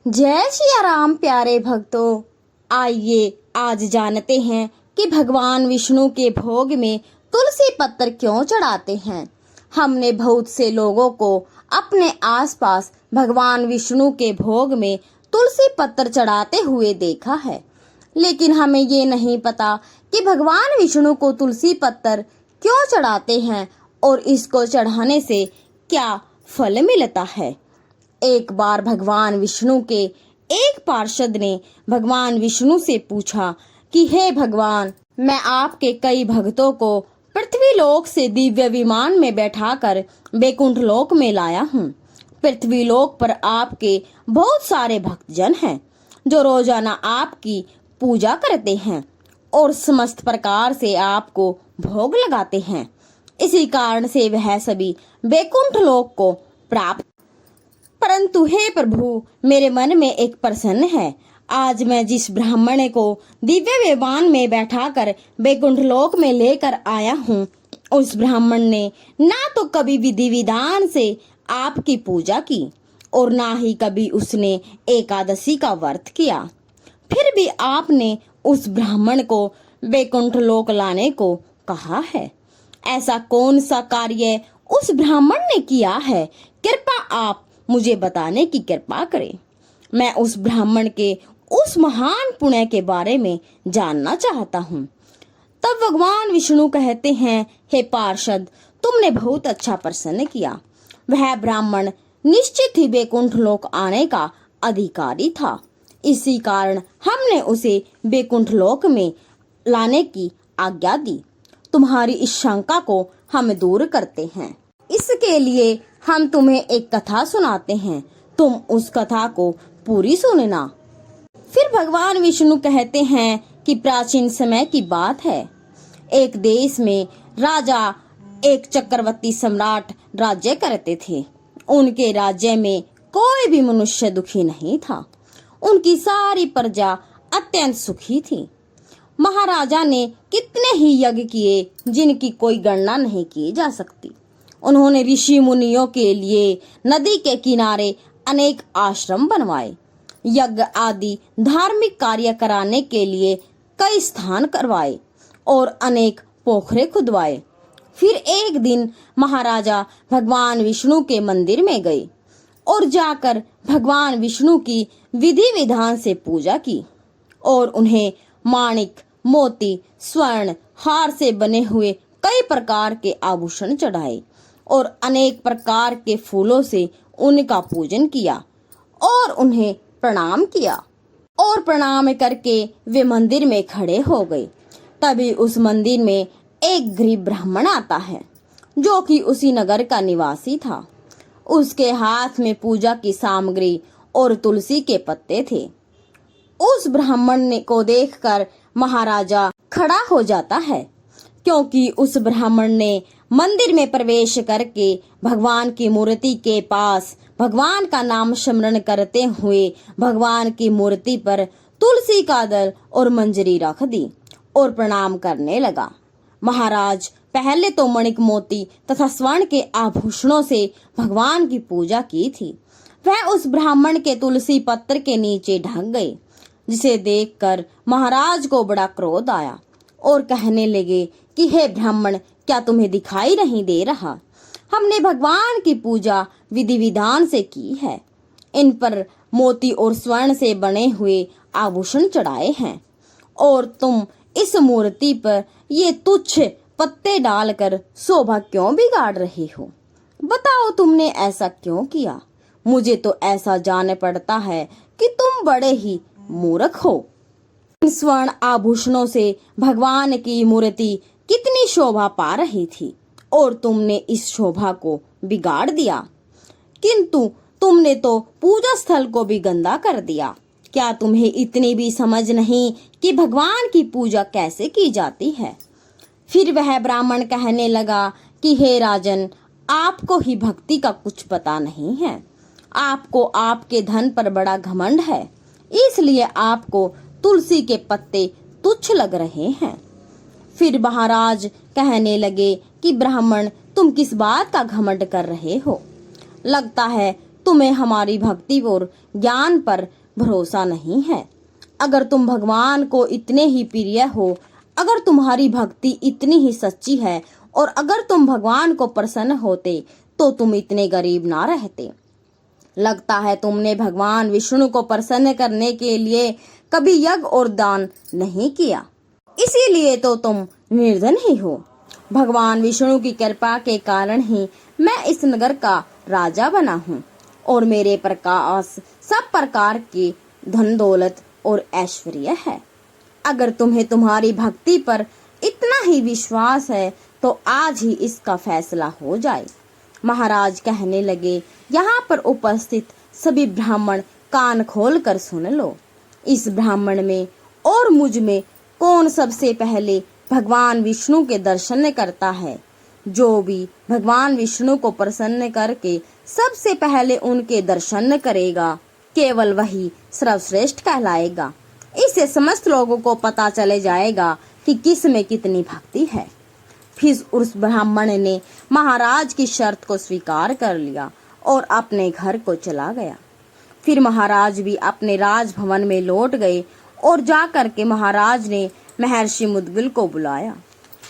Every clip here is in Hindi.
जय सिया राम प्यारे भक्तों। आइए आज जानते हैं कि भगवान विष्णु के भोग में तुलसी पत्र क्यों चढ़ाते हैं। हमने बहुत से लोगों को अपने आसपास भगवान विष्णु के भोग में तुलसी पत्र चढ़ाते हुए देखा है, लेकिन हमें ये नहीं पता कि भगवान विष्णु को तुलसी पत्र क्यों चढ़ाते हैं और इसको चढ़ाने से क्या फल मिलता है। एक बार भगवान विष्णु के एक पार्षद ने भगवान विष्णु से पूछा कि हे भगवान, मैं आपके कई भक्तों को पृथ्वी लोक से दिव्य विमान में बैठाकर बैकुंठ लोक में लाया हूँ। पृथ्वी लोक पर आपके बहुत सारे भक्तजन हैं जो रोजाना आपकी पूजा करते हैं और समस्त प्रकार से आपको भोग लगाते हैं। इसी कारण से वह सभी बैकुंठ लोक को प्राप्त। परंतु हे प्रभु, मेरे मन में एक प्रश्न है। आज मैं जिस ब्राह्मण को दिव्य विमान में बैठाकर बैकुंठ लोक में लेकर आया हूँ, उस ब्राह्मण ने ना तो कभी विधि विधान से आपकी पूजा की और ना ही कभी उसने एकादशी का व्रत किया। फिर भी आपने उस ब्राह्मण को बैकुंठ लोक लाने को कहा है। ऐसा कौन सा कार्य उस ब्राह्मण ने किया है? कृपया आप मुझे बताने की कृपा करें। मैं उस ब्राह्मण के उस महान पुण्य के बारे में जानना चाहता हूँ। तब भगवान विष्णु कहते हैं, हे पार्षद, तुमने बहुत अच्छा प्रश्न किया। वह ब्राह्मण निश्चित ही बैकुंठ लोक आने का अधिकारी था। इसी कारण हमने उसे बैकुंठ लोक में लाने की आज्ञा दी। तुम्हारी इस शंका को हम दूर करते हैं। इसके लिए हम तुम्हें एक कथा सुनाते हैं, तुम उस कथा को पूरी सुनना। फिर भगवान विष्णु कहते हैं कि प्राचीन समय की बात है। एक देश में राजा एक चक्रवर्ती सम्राट राज्य करते थे। उनके राज्य में कोई भी मनुष्य दुखी नहीं था। उनकी सारी प्रजा अत्यंत सुखी थी। महाराजा ने कितने ही यज्ञ किए जिनकी कोई गणना नहीं की जा सकती। उन्होंने ऋषि मुनियों के लिए नदी के किनारे अनेक आश्रम बनवाए, यज्ञ आदि धार्मिक कार्य कराने के लिए कई स्थान करवाए और अनेक पोखरे खुदवाए। फिर एक दिन महाराजा भगवान विष्णु के मंदिर में गए और जाकर भगवान विष्णु की विधि विधान से पूजा की और उन्हें माणिक, मोती, स्वर्ण, हार से बने हुए कई प्रकार के आभूषण चढ़ाए और अनेक प्रकार के फूलों से उनका पूजन किया और उन्हें प्रणाम किया। और प्रणाम करके वे मंदिर में खड़े हो गए। तभी उस मंदिर में एक गरीब ब्राह्मण आता है जो कि उसी नगर का निवासी था। उसके हाथ में पूजा की सामग्री और तुलसी के पत्ते थे। उस ब्राह्मण को देखकर महाराजा खड़ा हो जाता है, क्योंकि उस ब्राह्मण ने मंदिर में प्रवेश करके भगवान की मूर्ति के पास भगवान का नाम स्मरण करते हुए भगवान की मूर्ति पर तुलसी का दल और मंजरी रख दी और प्रणाम करने लगा। महाराज पहले तो मणिक, मोती तथा स्वर्ण के आभूषणों से भगवान की पूजा की थी। वह उस ब्राह्मण के तुलसी पत्र के नीचे ढक गए, जिसे देखकर महाराज को बड़ा क्रोध आया और कहने लगे कि हे ब्राह्मण, क्या तुम्हें दिखाई नहीं दे रहा? हमने भगवान की पूजा विधि विधान से की है। इन पर मोती और स्वर्ण से बने हुए आभूषण चढ़ाए हैं और तुम इस मूर्ति पर ये तुच्छ पत्ते डालकर शोभा क्यों बिगाड़ रहे हो? बताओ, तुमने ऐसा क्यों किया? मुझे तो ऐसा जान पड़ता है कि तुम बड़े ही मूर्ख हो। इन स्वर्ण आभूषणों से भगवान की मूर्ति कितनी शोभा पा रही थी और तुमने इस शोभा को बिगाड़ दिया। किंतु तुमने तो पूजा स्थल को भी गंदा कर दिया। क्या तुम्हें इतनी भी समझ नहीं कि भगवान की पूजा कैसे की जाती है? फिर वह ब्राह्मण कहने लगा कि हे राजन, आपको ही भक्ति का कुछ पता नहीं है। आपको आपके धन पर बड़ा घमंड है, इसलिए आपको तुलसी के पत्ते तुच्छ लग रहे हैं। फिर महाराज कहने लगे कि ब्राह्मण, तुम किस बात का घमंड कर रहे हो? लगता है तुम्हें हमारी भक्ति और ज्ञान पर भरोसा नहीं है। अगर तुम भगवान को इतने ही प्रिय हो, अगर तुम्हारी भक्ति इतनी ही सच्ची है और अगर तुम भगवान को प्रसन्न होते तो तुम इतने गरीब ना रहते। लगता है तुमने भगवान विष्णु को प्रसन्न करने के लिए कभी यज्ञ और दान नहीं किया, इसीलिए तो तुम निर्धन ही हो। भगवान विष्णु की कृपा के कारण ही मैं इस नगर का राजा बना हूँ और मेरे प्रकाश सब प्रकार की धन दौलत और ऐश्वर्य है। अगर तुम्हें तुम्हारी भक्ति पर इतना ही विश्वास है तो आज ही इसका फैसला हो जाए। महाराज कहने लगे, यहाँ पर उपस्थित सभी ब्राह्मण कान खोल कर सुन लो। इस ब्राह्मण में और मुझ में कौन सबसे पहले भगवान विष्णु के दर्शन करता है? जो भी भगवान विष्णु को प्रसन्न करके सबसे पहले उनके दर्शन करेगा, केवल वही सर्वश्रेष्ठ कहलाएगा। इससे समस्त लोगों को पता चले जाएगा कि किस में कितनी भक्ति है। फिर उस ब्राह्मण ने महाराज की शर्त को स्वीकार कर लिया और अपने घर को चला गया। फिर महाराज भी अपने राजभवन में लौट गए और जाकर के महाराज ने महर्षि मुद्गल को बुलाया।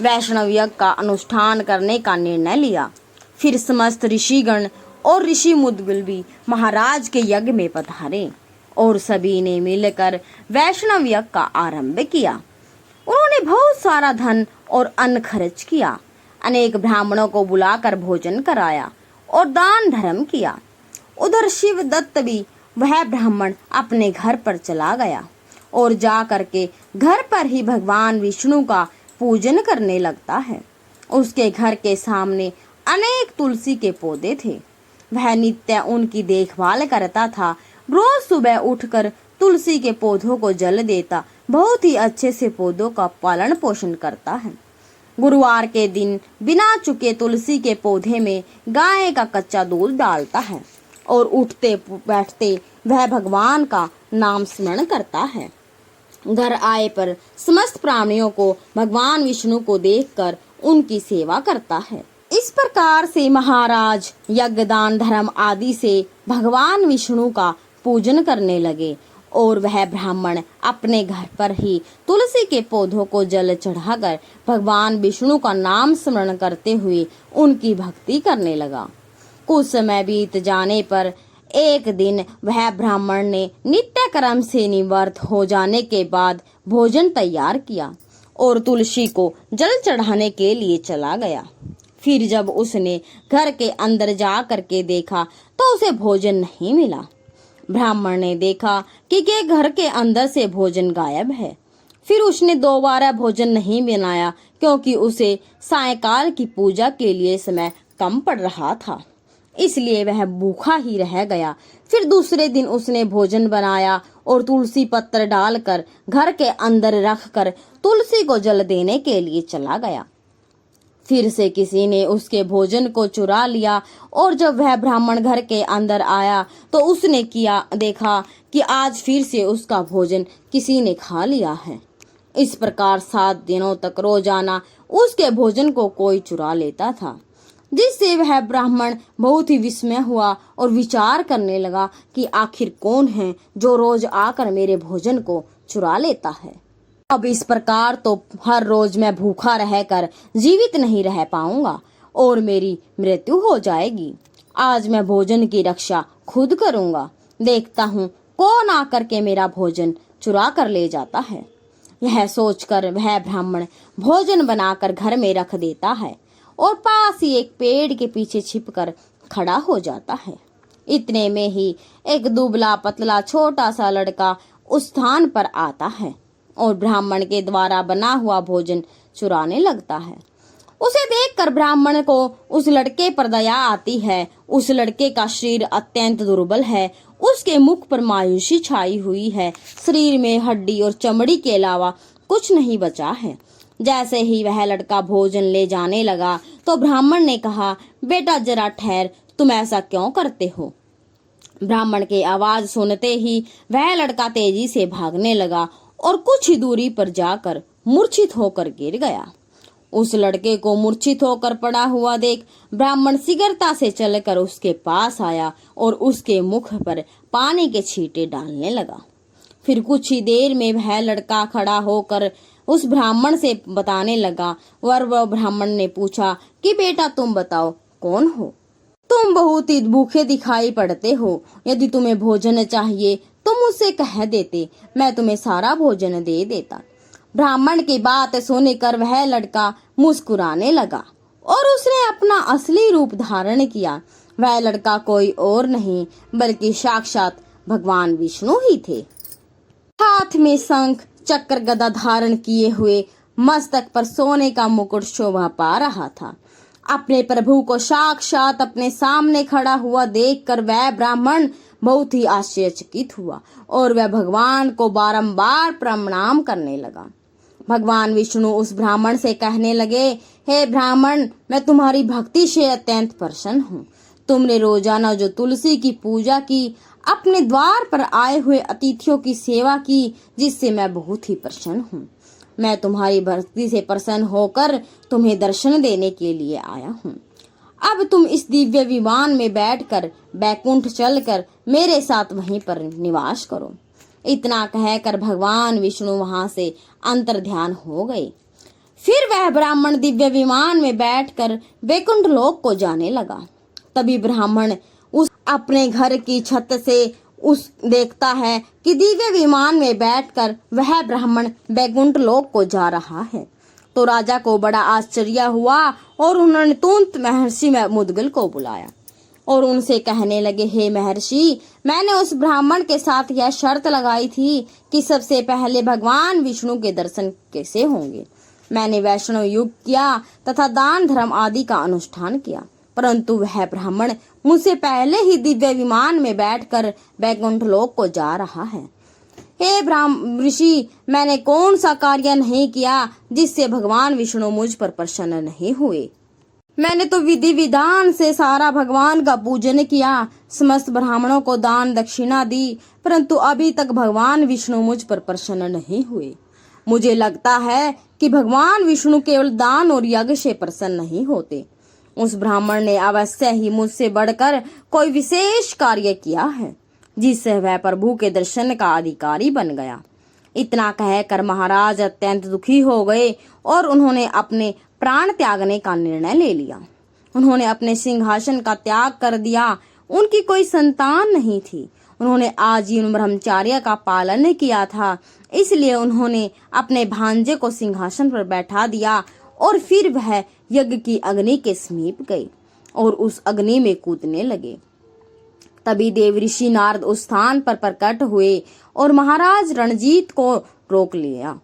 वैष्णव यज्ञ का अनुष्ठान करने का निर्णय लिया। फिर समस्त ऋषिगण और ऋषि मुद्गल भी महाराज के यज्ञ में पधारे और सभी ने मिलकर वैष्णव यज्ञ का आरंभ किया। उन्होंने बहुत सारा धन और अन्न खर्च किया, अनेक ब्राह्मणों को बुलाकर भोजन कराया और दान धर्म किया। उधर शिव दत्त भी वह ब्राह्मण अपने घर पर चला गया और जा करके घर पर ही भगवान विष्णु का पूजन करने लगता है। उसके घर के सामने अनेक तुलसी के पौधे थे। वह नित्य उनकी देखभाल करता था। रोज सुबह उठकर तुलसी के पौधों को जल देता, बहुत ही अच्छे से पौधों का पालन पोषण करता है। गुरुवार के दिन बिना चुके तुलसी के पौधे में गाय का कच्चा दूध डालता है और उठते बैठते वह भगवान का नाम स्मरण करता है। घर आए पर समस्त प्राणियों को भगवान विष्णु को देखकर उनकी सेवा करता है। इस प्रकार से महाराज यज्ञ दान धर्म आदि से भगवान विष्णु का पूजन करने लगे और वह ब्राह्मण अपने घर पर ही तुलसी के पौधों को जल चढ़ाकर भगवान विष्णु का नाम स्मरण करते हुए उनकी भक्ति करने लगा। कुछ समय बीत जाने पर एक दिन वह ब्राह्मण ने नित्य कर्म से निवृत्त हो जाने के बाद भोजन तैयार किया और तुलसी को जल चढ़ाने के लिए चला गया। फिर जब उसने घर के अंदर जा करके देखा तो उसे भोजन नहीं मिला। ब्राह्मण ने देखा कि घर के अंदर से भोजन गायब है। फिर उसने दोबारा भोजन नहीं बनाया क्योंकि उसे सायंकाल की पूजा के लिए समय कम पड़ रहा था, इसलिए वह भूखा ही रह गया। फिर दूसरे दिन उसने भोजन बनाया और तुलसी पत्र डालकर घर के अंदर रखकर तुलसी को जल देने के लिए चला गया। फिर से किसी ने उसके भोजन को चुरा लिया और जब वह ब्राह्मण घर के अंदर आया तो उसने देखा कि आज फिर से उसका भोजन किसी ने खा लिया है। इस प्रकार 7 दिनों तक रोजाना उसके भोजन को कोई चुरा लेता था, जिससे वह ब्राह्मण बहुत ही विस्मय हुआ और विचार करने लगा कि आखिर कौन है जो रोज आकर मेरे भोजन को चुरा लेता है। अब इस प्रकार तो हर रोज मैं भूखा रहकर जीवित नहीं रह पाऊंगा और मेरी मृत्यु हो जाएगी। आज मैं भोजन की रक्षा खुद करूंगा। देखता हूँ कौन आकर के मेरा भोजन चुरा कर ले जाता है। यह सोचकर वह ब्राह्मण भोजन बनाकर घर में रख देता है और पास ही एक पेड़ के पीछे छिपकर खड़ा हो जाता है। इतने में ही एक दुबला पतला छोटा सा लड़का उस स्थान पर आता है और ब्राह्मण के द्वारा बना हुआ भोजन चुराने लगता है। उसे देखकर ब्राह्मण को उस लड़के पर दया आती है। उस लड़के का शरीर अत्यंत दुर्बल है, उसके मुख पर मायूसी छाई हुई है, शरीर में हड्डी और चमड़ी के अलावा कुछ नहीं बचा है। जैसे ही वह लड़का भोजन ले जाने लगा तो ब्राह्मण ने कहा, बेटा जरा ठहर, तुम ऐसा क्यों करते हो? ब्राह्मण की आवाज सुनते ही वह लड़का तेजी से भागने लगा और कुछ ही दूरी पर जाकर मूर्छित होकर गिर गया। उस लड़के को मूर्छित होकर पड़ा हुआ देख ब्राह्मण शीघ्रता से चलकर उसके पास आया और उसके मुख पर पानी के छींटे डालने लगा। फिर कुछ ही देर में वह लड़का खड़ा होकर उस ब्राह्मण से बताने लगा। वह ब्राह्मण ने पूछा कि बेटा तुम बताओ कौन हो? तुम बहुत ही भूखे दिखाई पड़ते हो। यदि तुम्हें भोजन चाहिए तो मुझसे कह देते, मैं तुम्हें सारा भोजन दे देता। ब्राह्मण की बात सुनकर वह लड़का मुस्कुराने लगा और उसने अपना असली रूप धारण किया। वह लड़का कोई और नहीं बल्कि साक्षात भगवान विष्णु ही थे। हाथ में शंख चक्र गदा धारण किए हुए मस्तक पर सोने का मुकुट शोभा पा रहा था। अपने प्रभु को साक्षात अपने सामने खड़ा हुआ देखकर वह ब्राह्मण बहुत ही आश्चर्यचकित हुआ और वह भगवान को बारंबार प्रणाम करने लगा। भगवान विष्णु उस ब्राह्मण से कहने लगे, हे ब्राह्मण, मैं तुम्हारी भक्ति से अत्यंत प्रसन्न हूँ। तुमने रोजाना जो तुलसी की पूजा की, अपने द्वार पर आए हुए अतिथियों की सेवा की, जिससे मैं बहुत ही प्रसन्न हूँ। मैं तुम्हारी भक्ति से प्रसन्न होकर तुम्हें दर्शन देने के लिए आया हूँ। अब तुम इस दिव्य विमान में बैठकर बैकुंठ चलकर मेरे साथ वहीं पर निवास करो। इतना कहकर भगवान विष्णु वहां से अंतर्ध्यान हो गए। फिर वह ब्राह्मण दिव्य विमान में बैठकर बैकुंठ लोक को जाने लगा। तभी ब्राह्मण उस अपने घर की छत से उस देखता है कि दिव्य विमान में बैठकर वह ब्राह्मण बैकुंठ लोक को जा रहा है। तो राजा को बड़ा आश्चर्य हुआ और उन्होंने तुरंत महर्षि मुद्गल को बुलाया और उनसे कहने लगे, हे महर्षि, मैंने उस ब्राह्मण के साथ यह शर्त लगाई थी कि सबसे पहले भगवान विष्णु के दर्शन कैसे होंगे। मैंने वैष्णव युग किया तथा दान धर्म आदि का अनुष्ठान किया, परंतु वह ब्राह्मण मुझसे पहले ही दिव्य विमान में बैठकर बैकुंठ लोक को जा रहा है। हे ऋषि, मैंने कौन सा कार्य नहीं किया जिससे भगवान विष्णु मुझ पर प्रसन्न नहीं हुए। मैंने तो विधि विधान से सारा भगवान का पूजन किया, समस्त ब्राह्मणों को दान दक्षिणा दी, परंतु अभी तक भगवान विष्णु मुझ पर प्रसन्न नहीं हुए। मुझे लगता है कि भगवान विष्णु केवल दान और यज्ञ से प्रसन्न नहीं होते। उस ब्राह्मण ने अवश्य ही मुझसे बढ़कर कोई विशेष कार्य किया है, जिससे वह प्रभु के दर्शन का अधिकारी बन गया। इतना कहकर महाराज अत्यंत दुखी हो गए और उन्होंने अपने प्राण त्यागने का निर्णय ले लिया। उन्होंने अपने सिंहासन का त्याग कर दिया। उनकी कोई संतान नहीं थी। उन्होंने आजीवन ब्रह्मचर्य का पालन किया था, इसलिए उन्होंने अपने भांजे को सिंहासन पर बैठा दिया और फिर वह यज्ञ की अग्नि के समीप गए और उस अग्नि में कूदने लगे। तभी देवऋषि नारद उस स्थान पर प्रकट हुए और महाराज रणजीत को रोक लिया।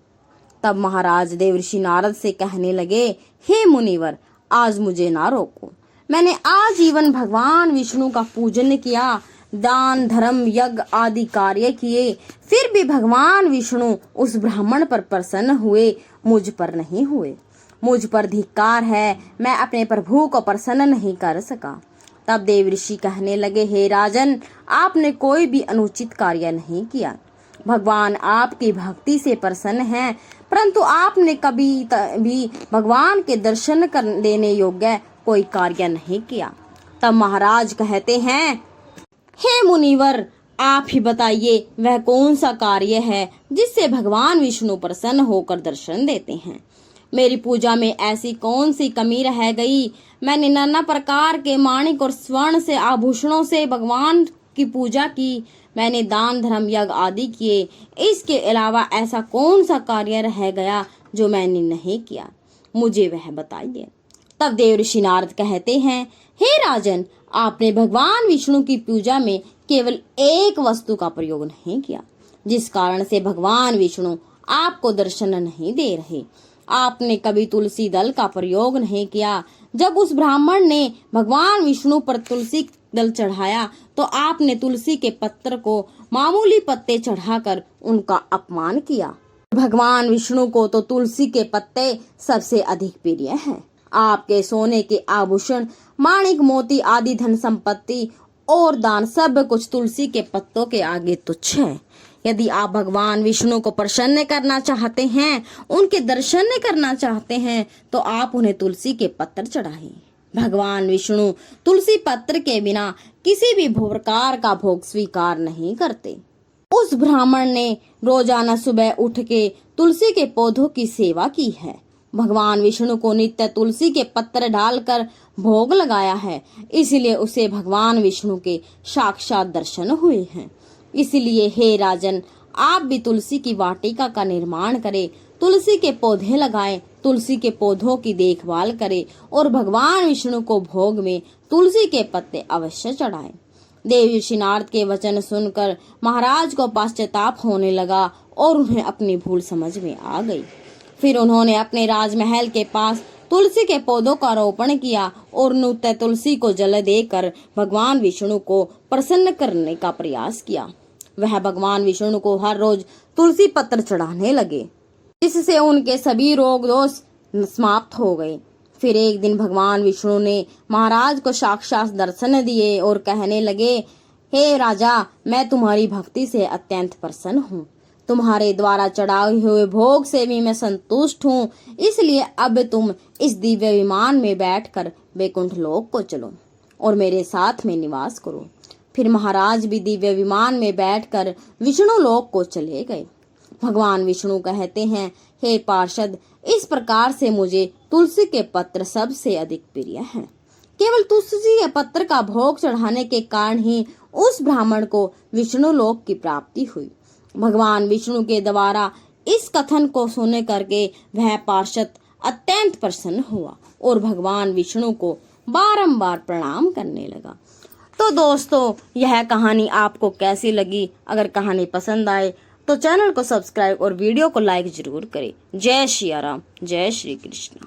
तब महाराज देवऋषि नारद से कहने लगे, हे मुनिवर, आज मुझे ना रोको। मैंने आजीवन भगवान विष्णु का पूजन किया, दान धर्म यज्ञ आदि कार्य किए, फिर भी भगवान विष्णु उस ब्राह्मण पर प्रसन्न हुए, मुझ पर नहीं हुए। मुझ पर धिक्कार है, मैं अपने प्रभु को प्रसन्न नहीं कर सका। तब देवऋषि कहने लगे, हे राजन, आपने कोई भी अनुचित कार्य नहीं किया। भगवान आपकी भक्ति से प्रसन्न हैं, परंतु आपने कभी भी भगवान के दर्शन देने योग्य कोई कार्य नहीं किया। तब महाराज कहते हैं, हे मुनिवर, आप ही बताइए वह कौन सा कार्य है जिससे भगवान विष्णु प्रसन्न होकर दर्शन देते हैं। मेरी पूजा में ऐसी कौन सी कमी रह गई। मैंने नाना प्रकार के माणिक और स्वर्ण से आभूषणों से भगवान की पूजा की। मैंने दान धर्म यज्ञ आदि किए। इसके अलावा ऐसा कौन सा कार्य रह गया जो मैंने नहीं किया, मुझे वह बताइए। तब देवऋषि नारद कहते हैं, हे राजन, आपने भगवान विष्णु की पूजा में केवल एक वस्तु का प्रयोग नहीं किया, जिस कारण से भगवान विष्णु आपको दर्शन नहीं दे रहे। आपने कभी तुलसी दल का प्रयोग नहीं किया। जब उस ब्राह्मण ने भगवान विष्णु पर तुलसी दल चढ़ाया तो आपने तुलसी के पत्र को मामूली पत्ते चढ़ाकर उनका अपमान किया। भगवान विष्णु को तो तुलसी के पत्ते सबसे अधिक प्रिय हैं। आपके सोने के आभूषण, माणिक मोती आदि धन संपत्ति और दान सब कुछ तुलसी के पत्तों के आगे तुच्छ है। यदि आप भगवान विष्णु को प्रसन्न करना चाहते हैं, उनके दर्शन करना चाहते हैं, तो आप उन्हें तुलसी के पत्र चढ़ाएं। भगवान विष्णु तुलसी पत्र के बिना किसी भी प्रकार का भोग स्वीकार नहीं करते। उस ब्राह्मण ने रोजाना सुबह उठ के तुलसी के पौधों की सेवा की है। भगवान विष्णु को नित्य तुलसी के पत्र डालकर भोग लगाया है, इसलिए उसे भगवान विष्णु के साक्षात दर्शन हुए हैं। इसलिए हे राजन, आप भी तुलसी की वाटिका का निर्माण करें, तुलसी के पौधे लगाएं, तुलसी के पौधों की देखभाल करें और भगवान विष्णु को भोग में तुलसी के पत्ते अवश्य चढ़ाएं। देव ऋषि नारद के वचन सुनकर महाराज को पश्चाताप होने लगा और उन्हें अपनी भूल समझ में आ गई। फिर उन्होंने अपने राजमहल के पास तुलसी के पौधों का रोपण किया और नित्य तुलसी को जल देकर भगवान विष्णु को प्रसन्न करने का प्रयास किया। वह भगवान विष्णु को हर रोज तुलसी पत्र चढ़ाने लगे, जिससे उनके सभी रोग दोष समाप्त हो गए। फिर एक दिन भगवान विष्णु ने महाराज को साक्षात दर्शन दिए और कहने लगे, हे राजा, मैं तुम्हारी भक्ति से अत्यंत प्रसन्न हूँ। तुम्हारे द्वारा चढ़ाए हुए भोग से भी मैं संतुष्ट हूँ, इसलिए अब तुम इस दिव्य विमान में बैठकर वैकुंठ लोक को चलो और मेरे साथ में निवास करो। फिर महाराज भी दिव्य विमान में बैठकर विष्णु लोक को चले गए। भगवान विष्णु कहते हैं, हे पार्षद, इस प्रकार से मुझे तुलसी के पत्र सबसे अधिक प्रिय हैं। केवल तुलसी के पत्र का भोग चढ़ाने के कारण ही उस ब्राह्मण को विष्णु लोक की प्राप्ति हुई। भगवान विष्णु के द्वारा इस कथन को सुन करके वह पार्षद अत्यंत प्रसन्न हुआ और भगवान विष्णु को बारंबार प्रणाम करने लगा। तो दोस्तों, यह कहानी आपको कैसी लगी? अगर कहानी पसंद आए तो चैनल को सब्सक्राइब और वीडियो को लाइक जरूर करें। जय श्री राम, जय श्री कृष्ण।